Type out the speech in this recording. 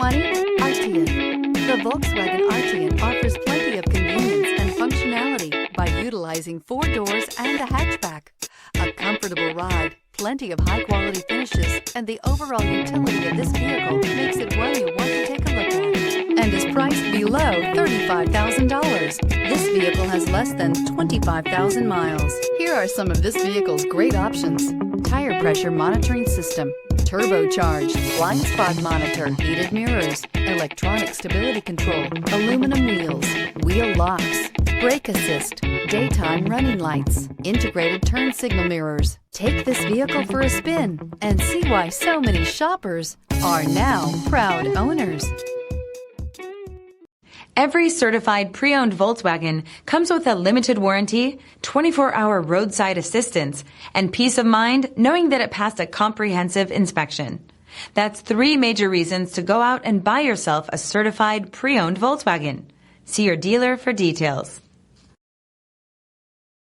2020 Arteon. The Volkswagen Arteon offers plenty of convenience and functionality by utilizing 4 doors and a hatchback. A comfortable ride, plenty of high-quality finishes, and the overall utility of this vehicle makes it one you want to take a look at, and is priced below $35,000. This vehicle has less than 25,000 miles. Here are some of this vehicle's great options: tire pressure monitoring system, turbocharged, blind spot monitor, heated mirrors, electronic stability control, aluminum wheels, wheel locks, brake assist, daytime running lights, integrated turn signal mirrors. Take this vehicle for a spin and see why so many shoppers are now proud owners. Every certified pre-owned Volkswagen comes with a limited warranty, 24-hour roadside assistance, and peace of mind knowing that it passed a comprehensive inspection. That's 3 major reasons to go out and buy yourself a certified pre-owned Volkswagen. See your dealer for details.